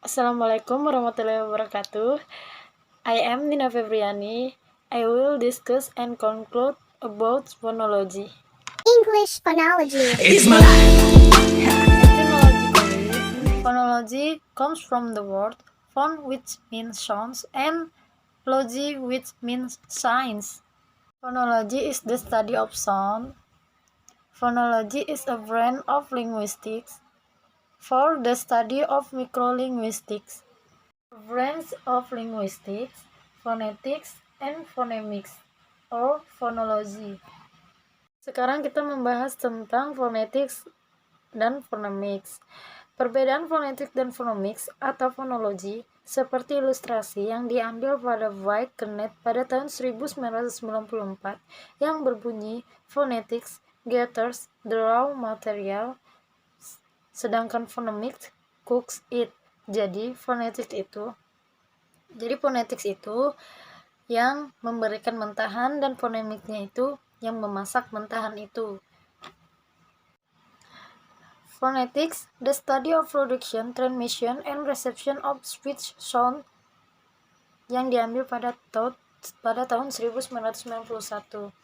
Assalamualaikum warahmatullahi wabarakatuh. I am Nina Febriani. I will discuss and conclude about phonology. English phonology. It's my life. Etymologically, phonology comes from the word phon, which means sounds, and logy, which means science. Phonology is the study of sound. Phonology is a branch of linguistics for the study of microlinguistics. Branch of linguistics, phonetics, and phonemics, or phonology. Sekarang kita membahas tentang phonetics dan phonemics. Perbedaan fonetik dan phonemics atau phonology seperti ilustrasi yang diambil pada White Kenneth pada tahun 1994 yang berbunyi phonetics gathers the raw material, sedangkan phonemics cooks it. Jadi phonetics itu yang memberikan mentahan dan phonemicsnya itu yang memasak mentahan itu. Phonetics, the study of production, transmission, and reception of speech sound, yang diambil pada tahun 1991,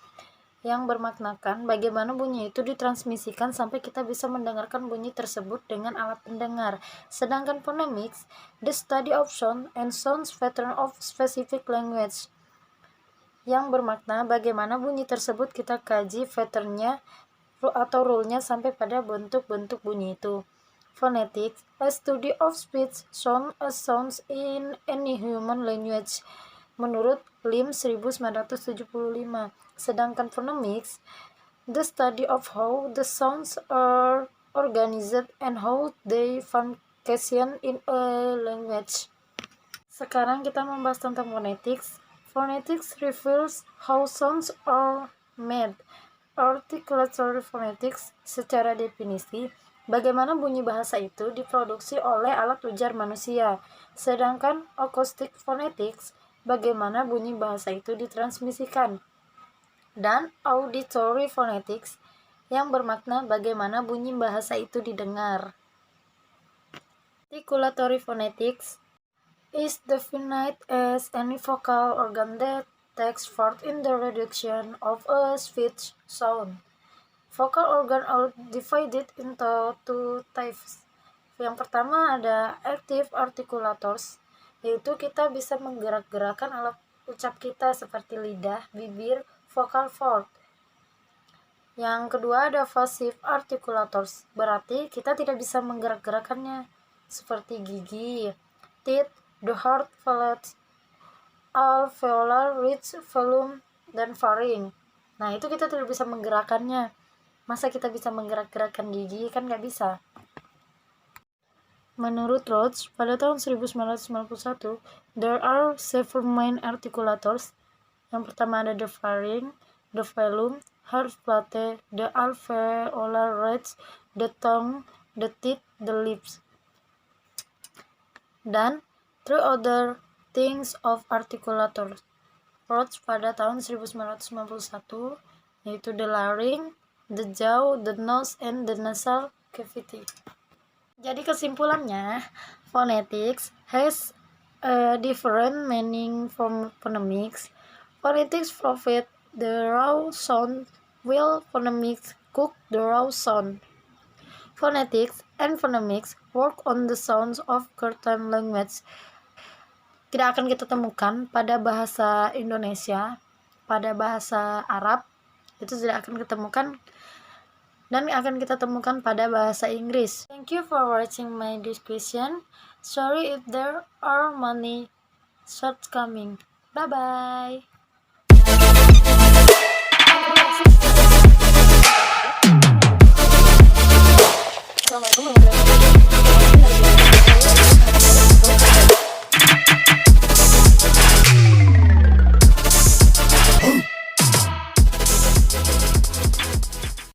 yang bermaknakan bagaimana bunyi itu ditransmisikan sampai kita bisa mendengarkan bunyi tersebut dengan alat pendengar. Sedangkan phonemics, the study of sound and sound pattern of specific language, yang bermakna bagaimana bunyi tersebut kita kaji patternnya atau rule-nya sampai pada bentuk-bentuk bunyi itu. Phonetics, a study of speech, sound, as sounds in any human language, menurut Lim 1975. Sedangkan phonemics, the study of how the sounds are organized and how they function in a language. Sekarang kita membahas tentang phonetics. Phonetics reveals how sounds are made. Articulatory phonetics, secara definisi, bagaimana bunyi bahasa itu diproduksi oleh alat ujar manusia. Sedangkan acoustic phonetics, bagaimana bunyi bahasa itu ditransmisikan. Dan auditory phonetics, yang bermakna bagaimana bunyi bahasa itu didengar. Articulatory phonetics is defined as any vocal organ that takes part in the reduction of a speech sound. Vocal organ are divided into two types. Yang pertama ada active articulators, yaitu kita bisa menggerak-gerakan alat ucap kita seperti lidah, bibir, vocal cord. Yang kedua ada passive articulators, berarti kita tidak bisa menggerak-gerakannya seperti gigi, teeth, the heart, palate, alveolar, ridge, velum, dan pharynx. Nah, itu kita tidak bisa menggerakkannya. Masa kita bisa menggerak-gerakkan gigi? Kan nggak bisa. Menurut Rhodes, pada tahun 1991, there are several main articulators. Yang pertama ada the pharynx, the velum, heart, palate, the alveolar ridge, the tongue, the teeth, the lips. Dan three other things of articulators. Rhodes pada tahun 1991, yaitu the larynx, the jaw, the nose, and the nasal cavity. Jadi kesimpulannya, phonetics has a different meaning from phonemics. Phonetics provide the raw sound, while phonemics cook the raw sound. Phonetics and phonemics work on the sounds of certain language. Tidak akan kita temukan pada bahasa Indonesia, pada bahasa Arab, itu tidak akan kita temukan, dan akan kita temukan pada bahasa Inggris. Thank you for watching my discussion. Sorry if there are many shortcomings. Bye-bye. Assalamualaikum warahmatullahi wabarakatuh.